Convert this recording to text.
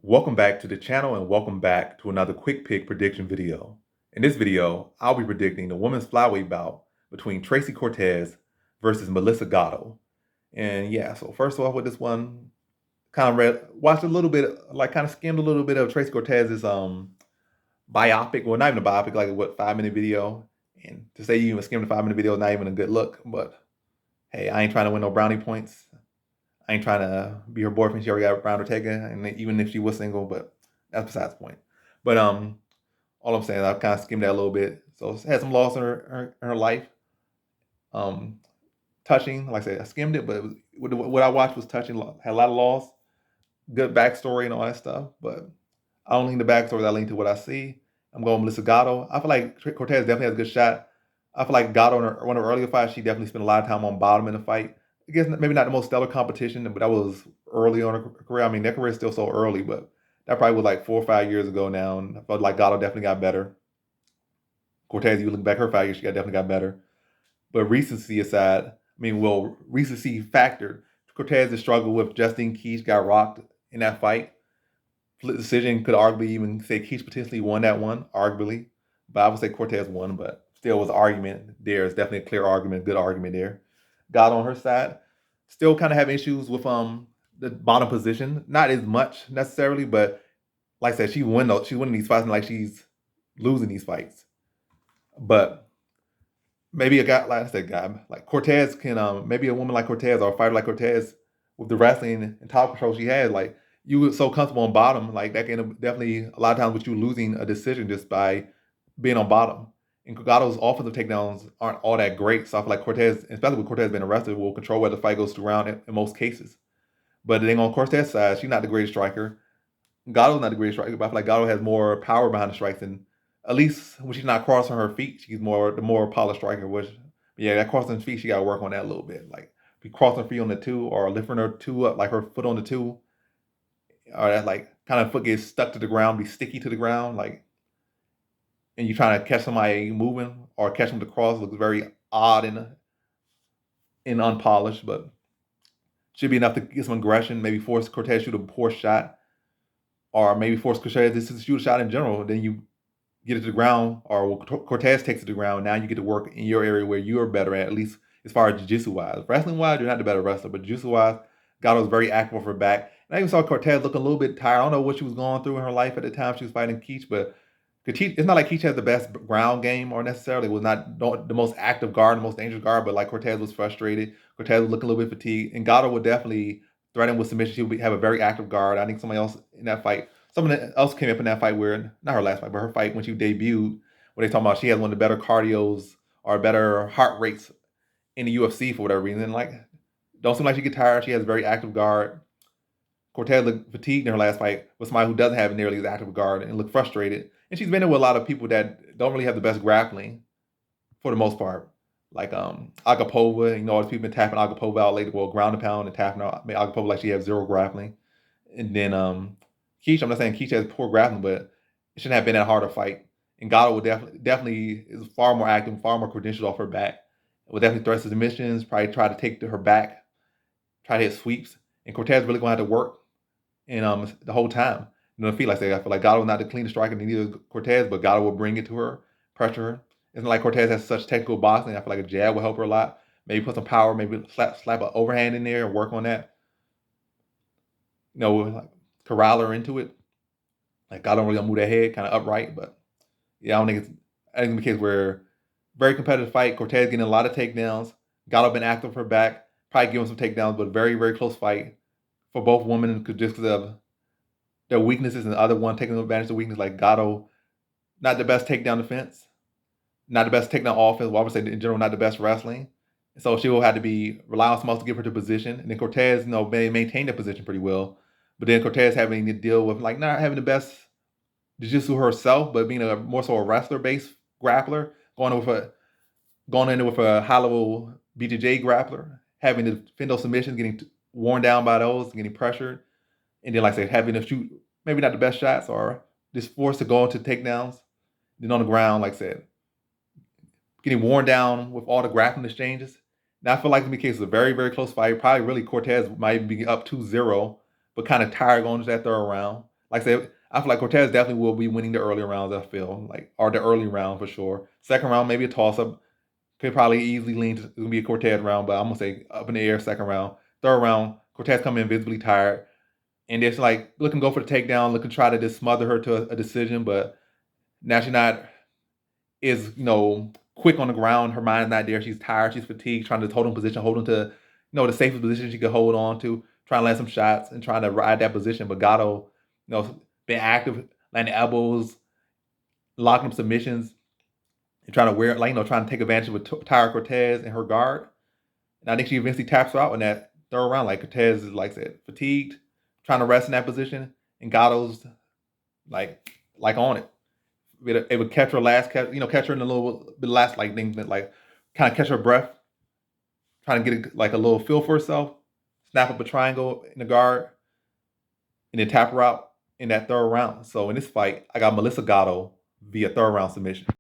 Welcome back to the channel and welcome back to another quick pick prediction video. In this video, I'll be predicting the women's flyweight bout between Tracy Cortez versus Melissa Gatto. And yeah, so first off with this one, kind of watched a little bit, like kind of skimmed a little bit of Tracy Cortez's biopic. Well, not even a biopic, like what 5-minute video. And to say you even skimmed a 5-minute video is not even a good look. But hey, I ain't trying to win no brownie points. I ain't trying to be her boyfriend. She already got Brown Ortega, and even if she was single, but that's besides the point. But all I'm saying, I've kind of skimmed that a little bit. So had some loss in her life. Um, Touching, like I said, I skimmed it, but it was, what I watched was touching. Had a lot of loss, good backstory and all that stuff. But I don't lean the backstory. I lean to what I see. I'm going Melissa Gatto. I feel like Cortez definitely has a good shot. I feel like Gatto in one of her earlier fights, she definitely spent a lot of time on bottom in the fight. I guess maybe not the most stellar competition, but that was early on her career. I mean, their career is still so early, but that probably was like 4 or 5 years ago now. And I felt like Gatto definitely got better. Cortez, you look back her 5 years, she definitely got better. But recency aside, recency factored. Cortez has struggled with Justine Keach, got rocked in that fight. Split decision, could arguably even say Keach potentially won that one, arguably. But I would say Cortez won, but still was an argument there. It's definitely a clear argument, good argument there. Got on her side. Still kind of have issues with the bottom position. Not as much necessarily, but like I said, she's winning these fights and like she's losing these fights. But maybe a guy, like I said, guy like Cortez can maybe a woman like Cortez or a fighter like Cortez with the wrestling and top control she has, like you were so comfortable on bottom, like that can definitely a lot of times with you losing a decision just by being on bottom. And Gatto's offensive takedowns aren't all that great. So I feel like Cortez, especially with Cortez being arrested, will control where the fight goes to round in most cases. But then on Cortez's side, she's not the greatest striker. Gatto's not the greatest striker, but I feel like Gatto has more power behind the strikes, and at least when she's not crossing her feet, she's the more polished striker. Which, yeah, that crossing feet, she got to work on that a little bit. Like be crossing her feet on the two or lifting her two up, like her foot on the two, or that like kind of foot gets stuck to the ground, be sticky to the ground, like, and you trying to catch somebody moving or catch them to cross looks very odd and unpolished, but should be enough to get some aggression. Maybe force Cortez to shoot a poor shot, or maybe force Cortez to shoot a shot in general. Then you get it to the ground, or Cortez takes it to the ground. Now you get to work in your area where you're better at least as far as jiu-jitsu wise. Wrestling wise, you're not the better wrestler, but jiu-jitsu wise, Gatto's very active off her back. And I even saw Cortez looking a little bit tired. I don't know what she was going through in her life at the time she was fighting Keach, but it's not like Keach has the best ground game or necessarily was not the most active guard, the most dangerous guard, but like Cortez was frustrated. Cortez was looking a little bit fatigued, and Gatto would definitely threaten with submission. She would have a very active guard. I think somebody else in that fight, someone else came up in that fight where, not her last fight, but her fight when she debuted, where they talking about she has one of the better cardios or better heart rates in the UFC for whatever reason. And like, don't seem like she get tired. She has a very active guard. Cortez looked fatigued in her last fight with somebody who doesn't have nearly as active a guard and looked frustrated. And she's been in with a lot of people that don't really have the best grappling for the most part. Like Agapova, all these people been tapping Agapova out lately, well, ground and pound and tapping out Agapova like she has zero grappling. And then Keach, I'm not saying Keach has poor grappling, but it shouldn't have been that hard a fight. And Gatto would definitely is far more active, far more credentialed off her back. Would definitely thrust his submissions, probably try to take to her back, try to hit sweeps. And Cortez really gonna have to work and the whole time. You know, I feel like Gatto not the cleanest striker, neither Cortez, but Gatto will bring it to her, pressure her. It's not like Cortez has such technical boxing. I feel like a jab will help her a lot. Maybe put some power, maybe slap an overhand in there and work on that. Like corral her into it. Like Gatto don't really gonna move that head kind of upright, but yeah, I think it's the case where very competitive fight. Cortez getting a lot of takedowns. Gatto been active for her back, probably giving some takedowns, but very, very close fight for both women just because of their weaknesses and the other one taking advantage of the weakness. Like Gatto, not the best takedown defense, not the best takedown offense. Well, I would say in general, not the best wrestling. So she will have to be rely on someone else to give her the position. And then Cortez, may maintain the position pretty well. But then Cortez having to deal with like not having the best jiu-jitsu herself, but being a more so a wrestler-based grappler, going in with a high level BJJ grappler, having to defend those submissions, getting worn down by those, getting pressured, and then like I said, having to shoot maybe not the best shots or just forced to go into takedowns. Then on the ground, like I said, getting worn down with all the grappling exchanges. Now I feel like in the case of a very, very close fight, probably really Cortez might be up 2-0, but kind of tired going into that third round. like I said, I feel like Cortez definitely will be winning the early rounds. I feel like, or the early round for sure. Second round, maybe a toss up. Could probably easily lean to, it's gonna be a Cortez round, but I'm gonna say up in the air second round. Third round, Cortez coming in visibly tired, and it's like looking to go for the takedown, looking to try to just smother her to a decision, but now she's not is quick on the ground. Her mind's not there. She's tired. She's fatigued. Trying to hold in position, holding to the safest position she could hold on to. Trying to land some shots and trying to ride that position. But Gatto, been active, landing elbows, locking up submissions, and trying to trying to take advantage of Tyra Cortez and her guard. And I think she eventually taps her out in that third round. Like Cortez is, like I said, fatigued, trying to rest in that position, and Gatto's like on it. It would catch her catch her in a little bit last thing, like kind of catch her breath, trying to get like a little feel for herself, snap up a triangle in the guard, and then tap her out in that third round. So in this fight, I got Melissa Gatto via third round submission.